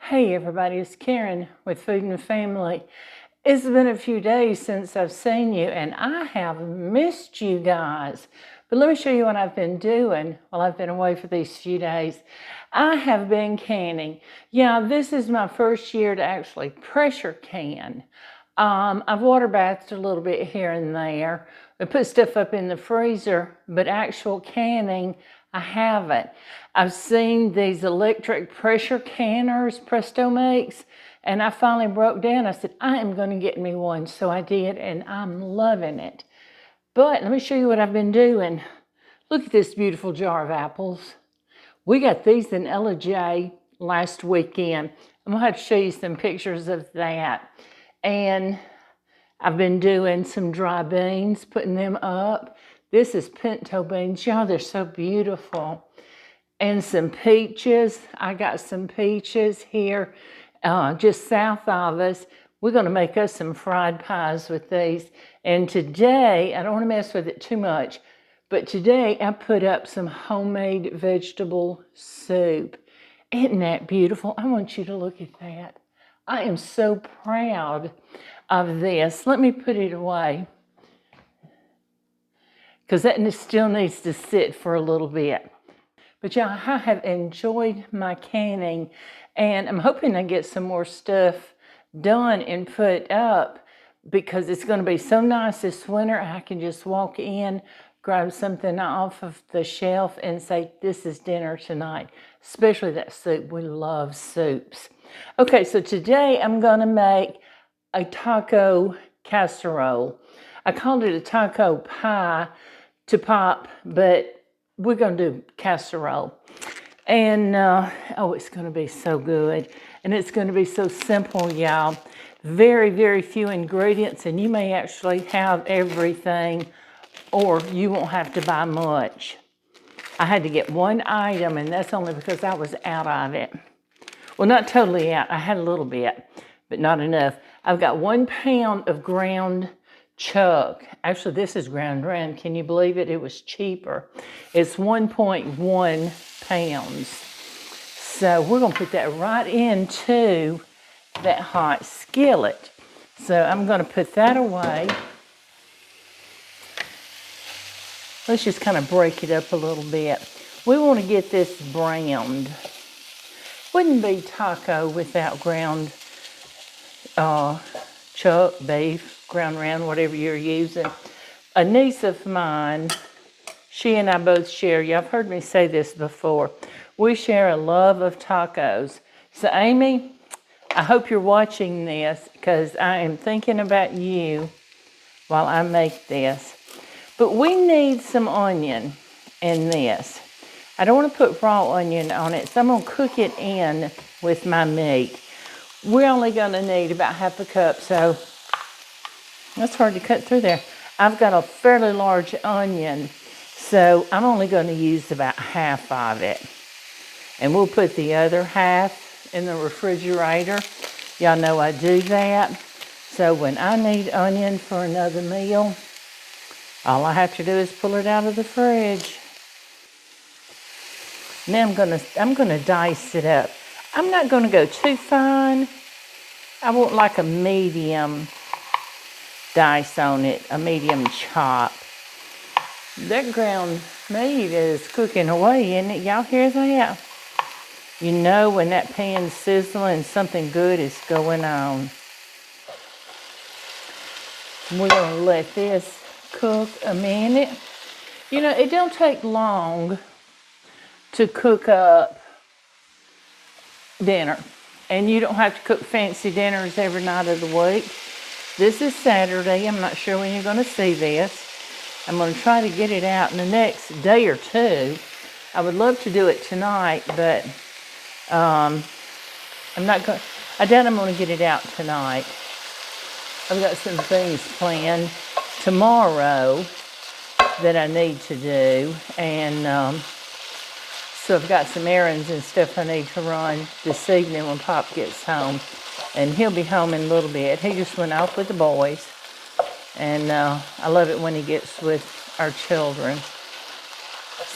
Hey everybody, it's Karen with Food and Family. It's been a few days since I've seen you and I have missed you guys. But let me show you what I've been doing while I've been away for these few days. I have been canning. Yeah, this is my first year to actually pressure can. I've water bathed a little bit here and there. I put stuff up in the freezer, but actual canning, I haven't. I've seen these electric pressure canners Presto makes, and I finally broke down. I said, I am going to get me one. So I did, and I'm loving it. But let me show you what I've been doing. Look at this beautiful jar of apples. We got these in LJ last weekend. I'm going to have to show you some pictures of that. And I've been doing some dry beans, putting them up. This is pinto beans. Y'all, they're so beautiful. And some peaches. I got some peaches here just south of us. We're going to make us some fried pies with these. And today, I don't want to mess with it too much, but today I put up some homemade vegetable soup. Isn't that beautiful? I want you to look at that. I am so proud of this. Let me put it away because that still needs to sit for a little bit. But y'all, I have enjoyed my canning, and I'm hoping I get some more stuff done and put up because it's going to be so nice this winter. I can just walk in, grab something off of the shelf and say, this is dinner tonight, especially that soup. We love soups. Okay, so today I'm going to make a taco casserole. I called it a taco pie to pop, but we're going to do casserole. And, oh, it's going to be so good. And it's going to be so simple, y'all. Very, very few ingredients, and you may actually have everything, or you won't have to buy much. I had to get one item, and that's only because I was out of it. Well, not totally out. I had a little bit, but not enough. I've got 1 pound of ground chuck. Actually, this is ground round. Can you believe it? It was cheaper. It's 1.1 pounds. So we're going to put that right into that hot skillet. So I'm going to put that away. Let's just kind of break it up a little bit. We want to get this browned. Wouldn't be taco without ground chuck, beef, ground round, whatever you're using. A niece of mine, she and I both share, y'all have heard me say this before, we share a love of tacos. So Amy, I hope you're watching this because I am thinking about you while I make this. But we need some onion in this. I don't want to put raw onion on it, so I'm going to cook it in with my meat. We're only going to need about half a cup, so that's hard to cut through there. I've got a fairly large onion, so I'm only going to use about half of it. And we'll put the other half in the refrigerator. Y'all know I do that. So when I need onion for another meal, all I have to do is pull it out of the fridge. Now I'm gonna dice it up. I'm not gonna go too fine. I want like a medium dice on it, a medium chop. That ground meat is cooking away, isn't it? Y'all hear that? You know when that pan's sizzling, something good is going on. We're gonna let this cook a minute. You know, it don't take long to cook up dinner. And you don't have to cook fancy dinners every night of the week. This is Saturday. I'm not sure when you're going to see this. I'm going to try to get it out in the next day or two. I would love to do it tonight, but I'm not going. I doubt I'm going to get it out tonight. I've got some things planned tomorrow that I need to do, and so I've got some errands and stuff I need to run this evening when Pop gets home. And he'll be home in a little bit. He just went off with the boys. And I love it when he gets with our children.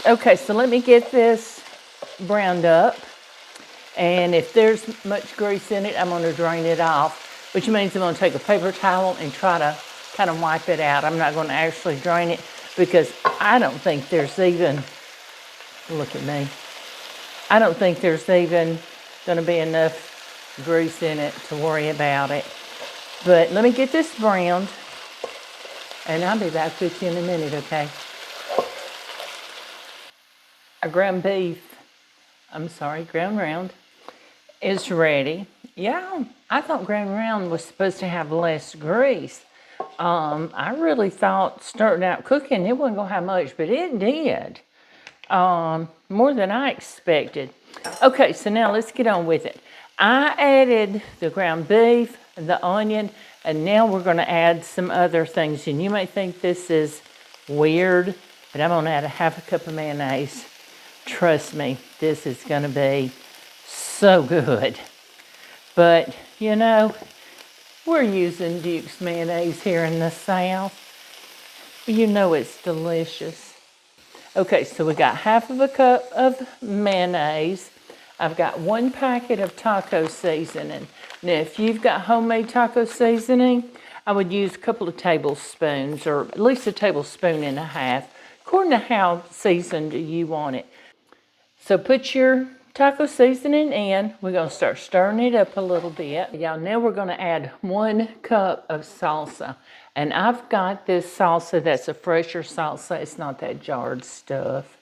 Okay, so let me get this browned up. And if there's much grease in it, I'm going to drain it off, which means I'm going to take a paper towel and try to kind of wipe it out. I'm not going to actually drain it because I don't think there's even, look at me, I don't think there's even going to be enough grease in it to worry about it. But let me get this browned, and I'll be back with you in a minute, okay? Our ground round is ready. Yeah, I thought ground round was supposed to have less grease. I really thought starting out cooking, it wasn't gonna have much, but it did. More than I expected. Okay, so now let's get on with it. I added the ground beef, the onion, and now we're gonna add some other things. And you may think this is weird, but I'm gonna add a half a cup of mayonnaise. Trust me, this is gonna be so good. But, you know, we're using Duke's mayonnaise here in the South. You know it's delicious. Okay, so we got half of a cup of mayonnaise. I've got 1 packet of taco seasoning. Now, if you've got homemade taco seasoning, I would use a couple of tablespoons, or at least a tablespoon and a half, according to how seasoned you want it. So put your taco seasoning in. We're going to start stirring it up a little bit. Y'all, now we're going to add 1 cup of salsa. And I've got this salsa that's a fresher salsa. It's not that jarred stuff.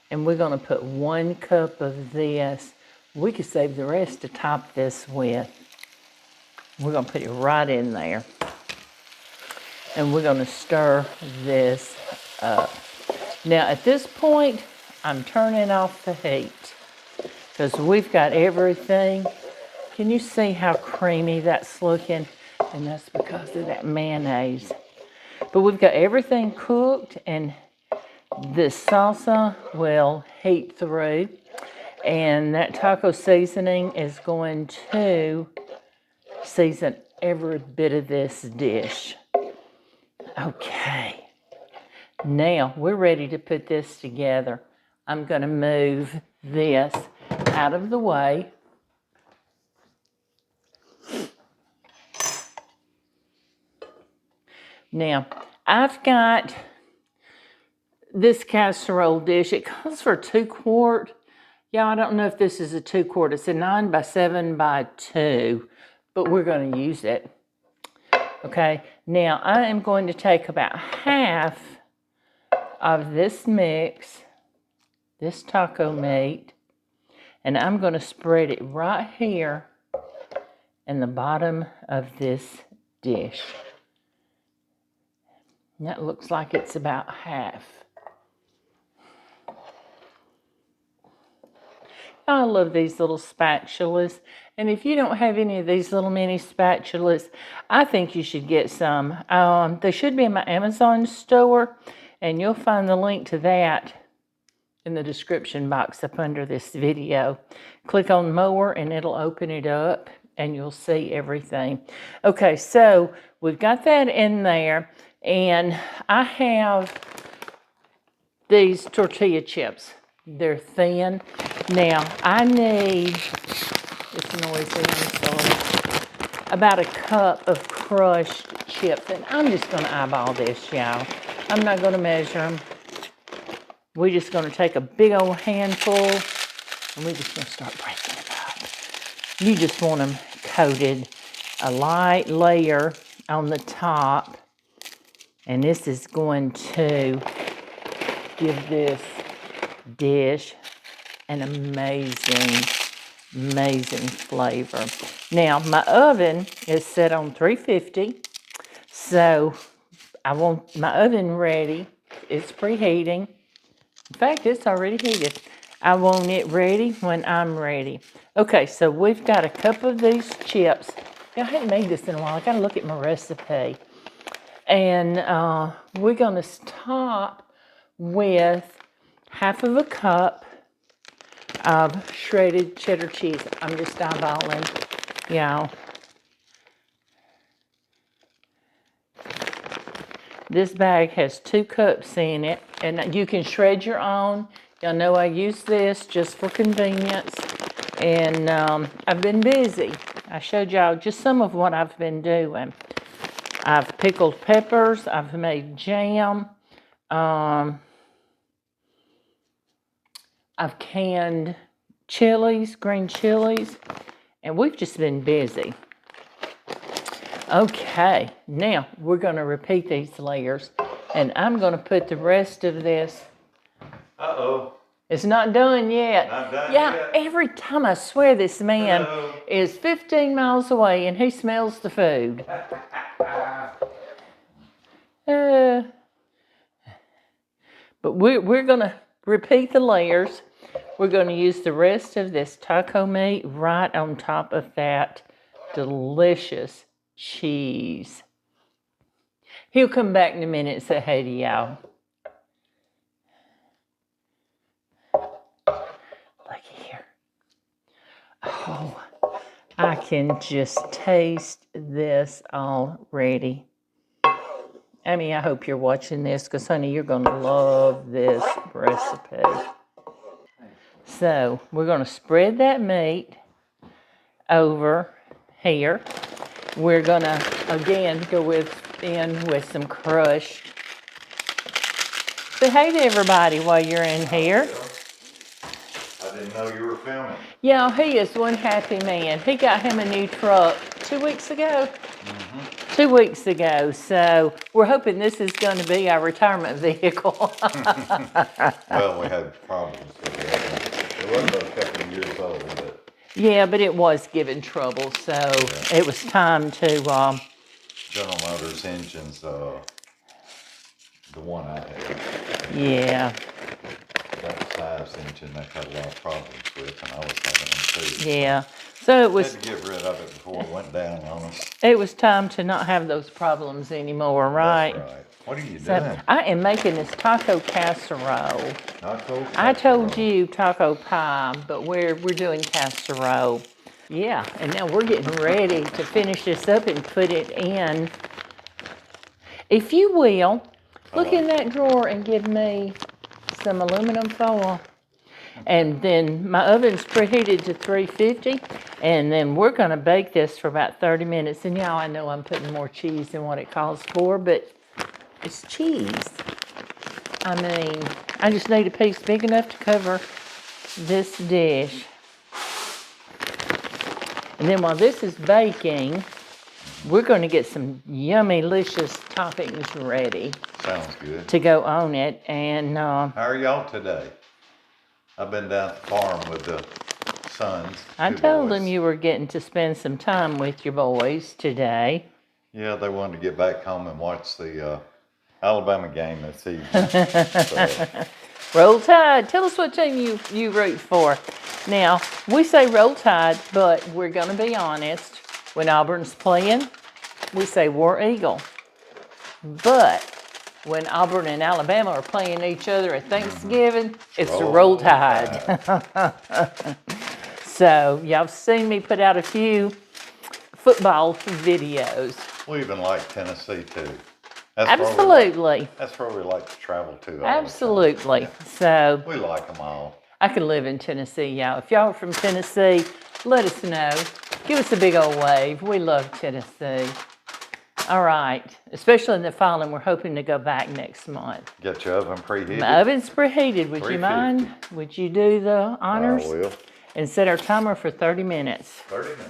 And we're going to put 1 cup of this. We could save the rest to top this with. We're going to put it right in there. And we're going to stir this up. Now at this point, I'm turning off the heat because we've got everything. Can you see how creamy that's looking? And that's because of that mayonnaise. But we've got everything cooked, and this salsa will heat through. And that taco seasoning is going to season every bit of this dish. Okay. Now we're ready to put this together. I'm going to move this out of the way. Now, I've got this casserole dish. It calls for 2 quart. Yeah, I don't know if this is a 2 quart. It's a 9 by 7 by 2, but we're going to use it. Okay, now I am going to take about half of this mix, this taco meat, and I'm going to spread it right here in the bottom of this dish. And that looks like it's about half. I love these little spatulas. And if you don't have any of these little mini spatulas, I think you should get some. They should be in my Amazon store, and you'll find the link to that in the description box up under this video. Click on more and it'll open it up and you'll see everything. Okay, so we've got that in there, and I have these tortilla chips. They're thin. Now, I need, it's noisy, I'm sorry, about a cup of crushed chips. And I'm just going to eyeball this, y'all. I'm not going to measure them. We're just going to take a big old handful, and we're just going to start breaking them up. You just want them coated, a light layer on the top. And this is going to give this dish an amazing, amazing flavor. Now, my oven is set on 350, so I want my oven ready. It's preheating. In fact, it's already heated. I want it ready when I'm ready. Okay, so we've got a cup of these chips. I haven't made this in a while. I gotta look at my recipe. And we're gonna stop with half of a cup of shredded cheddar cheese. I'm just eyeballing, y'all. This bag has 2 cups in it, and you can shred your own. Y'all know I use this just for convenience. And I've been busy. I showed y'all just some of what I've been doing. I've pickled peppers. I've made jam. I've canned chilies, green chilies. And we've just been busy. Okay, now we're going to repeat these layers. And I'm going to put the rest of this. Uh-oh. It's not done yet. Not done yeah, yet. Every time I swear this man is 15 miles away and he smells the food. But we're going to repeat the layers. We're going to use the rest of this taco meat right on top of that delicious cheese. He'll come back in a minute and say hey to y'all. Look here. Oh, I can just taste this already. Amy, I hope you're watching this because, honey, you're going to love this recipe. So we're going to spread that meat over here. We're going to, again, go in with some crushed. Say hey to everybody while you're in here. I didn't know you were filming. Yeah, he is one happy man. He got him a new truck 2 weeks ago. 2 weeks ago. So we're hoping this is going to be our retirement vehicle. Well, we had problems with it. It wasn't a couple of years old, but... Yeah, but it was giving trouble, so it was time to... General Motors engines, the one I had. Yeah. That size engine they had a lot of problems with, and I was having them too. Yeah. So it was... Had to get rid of it before it went down on us. It was time to not have those problems anymore, right? That's right. What are you So doing? I am making this taco casserole. Taco casserole. I told you taco pie, but we're doing casserole. Yeah, and now we're getting ready to finish this up and put it in. If you will, look in that drawer and give me some aluminum foil. And then my oven's preheated to 350, and then we're going to bake this for about 30 minutes. And y'all, I know I'm putting more cheese than what it calls for, but it's cheese. I mean, I just need a piece big enough to cover this dish. And then while this is baking, we're going to get some yummy-licious toppings ready. Sounds good. To go on it. And how are y'all today? I've been down at the farm with the sons. I told them you were getting to spend some time with your boys today. Yeah, they wanted to get back home and watch the Alabama game this evening. So. Roll Tide. Tell us what team you root for. Now, we say Roll Tide, but we're going to be honest. When Auburn's playing, we say War Eagle. But when Auburn and Alabama are playing each other at Thanksgiving, it's Roll Tide. So, y'all seen me put out a few football videos. We even like Tennessee, too. Absolutely. That's where we like to travel to. Absolutely. Yeah. So we like them all. I could live in Tennessee, y'all. If y'all are from Tennessee, let us know. Give us a big old wave. We love Tennessee. All right. Especially in the fall, and we're hoping to go back next month. Get your oven preheated? My oven's preheated. Would you mind? Would you do the honors? I will. And set our timer for 30 minutes. 30 minutes.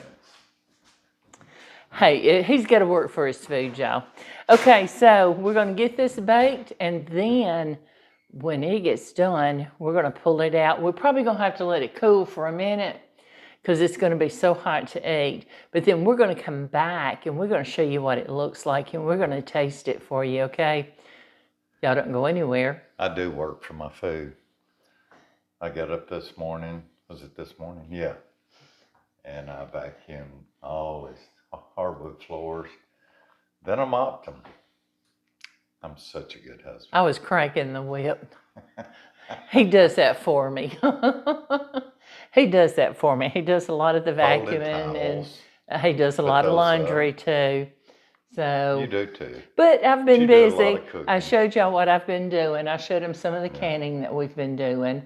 Hey, he's got to work for his food, y'all. Okay, so we're going to get this baked, and then when it gets done, we're going to pull it out. We're probably going to have to let it cool for a minute because it's going to be so hot to eat. But then we're going to come back, and we're going to show you what it looks like, and we're going to taste it for you, okay? Y'all don't go anywhere. I do work for my food. I got up this morning. Was it this morning? Yeah. And I vacuumed all these hardwood floors. Then I mopped them. I'm such a good husband. I was cranking the whip. He does that for me. He does that for me. He does a lot of the vacuuming, and he does a lot of laundry too. So you do too. But I've been busy. I showed y'all what I've been doing. I showed him some of the canning that we've been doing.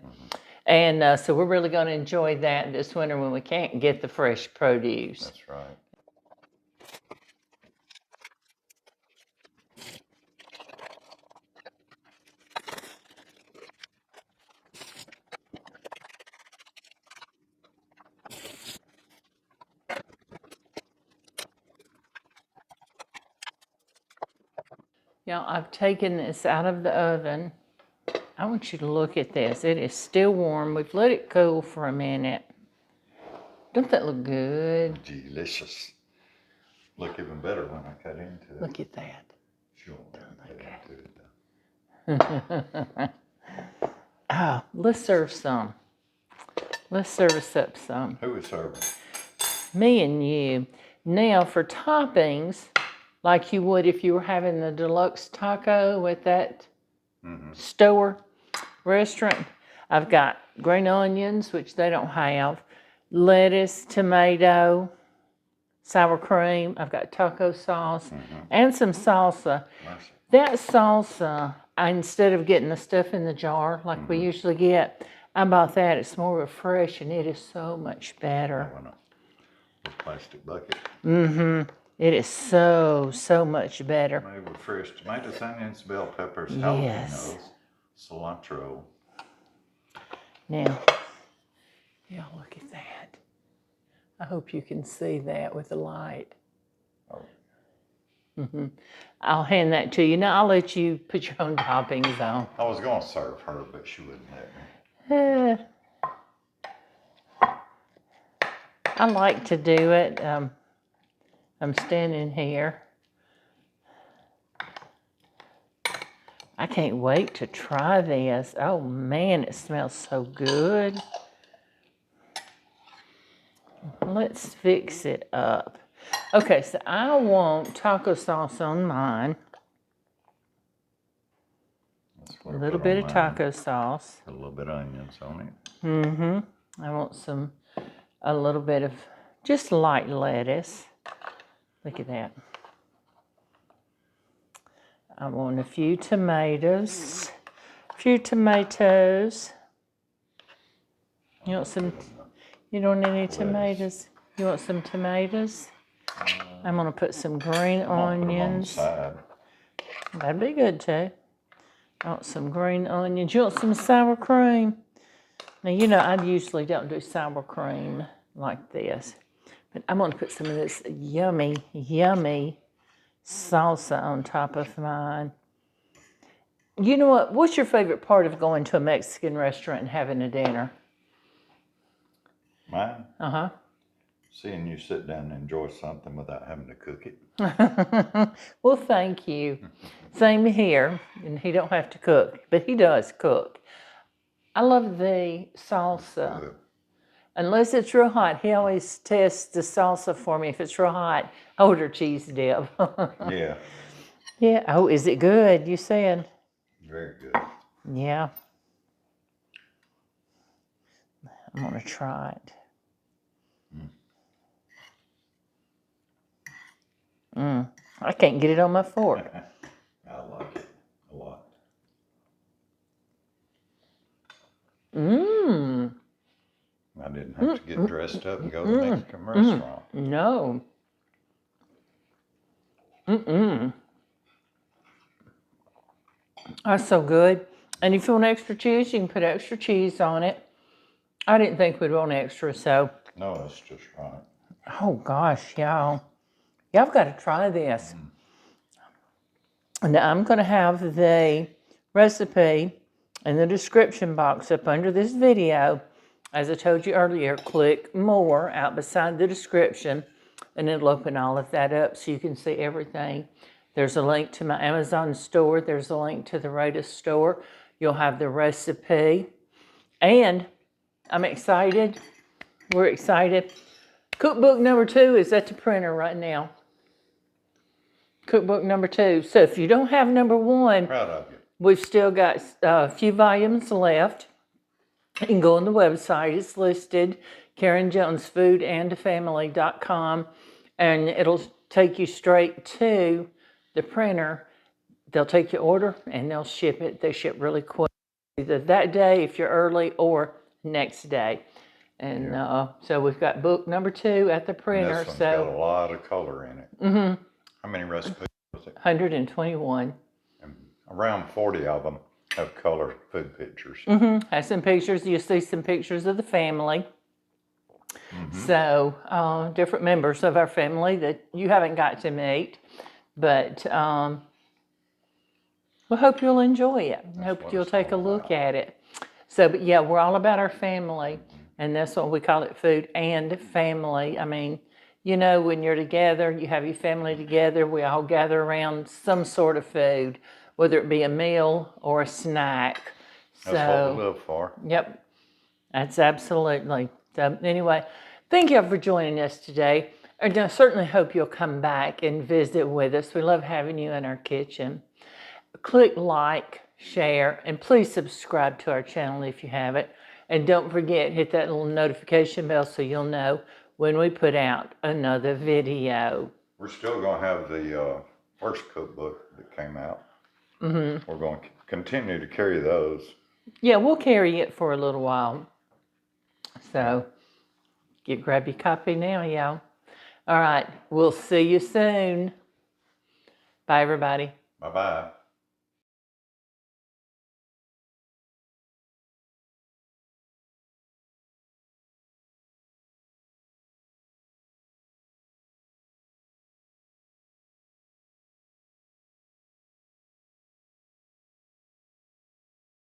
And so we're really going to enjoy that this winter when we can't get the fresh produce. That's right. Y'all, I've taken this out of the oven. I want you to look at this. It is still warm. We've let it cool for a minute. Don't that look good? Delicious. Look even better when I cut into it. Look at that. Sure. Let's serve some. Let's serve us up some. Who is serving? Me and you. Now for toppings, like you would if you were having the deluxe taco at that store, restaurant, I've got green onions, which they don't have, lettuce, tomato, sour cream. I've got taco sauce and some salsa. Mercy. That salsa, instead of getting the stuff in the jar like we usually get, I bought that. It's more refreshing. It is so much better. I want a plastic bucket. It is so, so much better. Made with fresh tomatoes, onions, bell peppers, Yes. jalapenos, cilantro. Now, y'all look at that. I hope you can see that with the light. Oh. I'll hand that to you. Now I'll let you put your own toppings on. I was going to serve her, but she wouldn't let me. I like to do it. I'm standing here. I can't wait to try this. Oh man, it smells so good. Let's fix it up. Okay, so I want taco sauce on mine. A little bit of taco sauce. A little bit of onions on it. I want a little bit of just light lettuce. Look at that. I want a few tomatoes. You want some? You don't need any tomatoes? You want some tomatoes? I'm gonna put some green onions. That'd be good too. I want some green onions. You want some sour cream? Now, you know, I usually don't do sour cream like this, but I'm gonna put some of this yummy, yummy salsa on top of mine. You know what? What's your favorite part of going to a Mexican restaurant and having a dinner? Mine? Uh-huh. Seeing you sit down and enjoy something without having to cook it. Well, thank you. Same here. And he don't have to cook, but he does cook. I love the salsa. Good. Unless it's real hot. He always tests the salsa for me. If it's real hot, I order cheese dip. Yeah. Yeah. Oh, is it good? You said? Very good. Yeah. I'm going to try it. I can't get it on my fork. I like it a lot. I didn't have to get dressed up and go to the Mexican restaurant. No. That's so good. And if you want extra cheese, you can put extra cheese on it. I didn't think we'd want extra, so. No, that's just right. Oh gosh, y'all. Y'all got to try this. Now I'm going to have the recipe in the description box up under this video. As I told you earlier, click more out beside the description and it'll open all of that up so you can see everything. There's a link to my Amazon store. There's a link to the Rada store. You'll have the recipe. And I'm excited. We're excited. Cookbook number 2 is at the printer right now. Cookbook number 2. So if you don't have number 1, Proud of you. we've still got a few volumes left. You can go on the website. It's listed, KarenJonesFoodAndFamily.com, and it'll take you straight to the printer. They'll take your order and they'll ship it. They ship really quick. Either that day if you're early or next day. And so we've got book number 2 at the And printer. this one's So got a lot of color in it. How many recipes was it? 121. And around 40 of them have color food pictures. Has some pictures. You see some pictures of the family. So different members of our family that you haven't got to meet. But we hope you'll enjoy it. I hope you'll take a look at it. So, but yeah, we're all about our family. And that's what we call it, food and family. I mean, you know, when you're together, you have your family together, we all gather around some sort of food, whether it be a meal or a snack. That's what we live for. Yep, that's absolutely. So anyway, thank you for joining us today. And I certainly hope you'll come back and visit with us. We love having you in our kitchen. Click like, share, and please subscribe to our channel if you haven't. And don't forget, hit that little notification bell so you'll know when we put out another video. We're still going to have the first cookbook that came out. We're going to continue to carry those. Yeah, we'll carry it for a little while. So grab your copy now, y'all. All right, we'll see you soon. Bye, everybody. Bye-bye.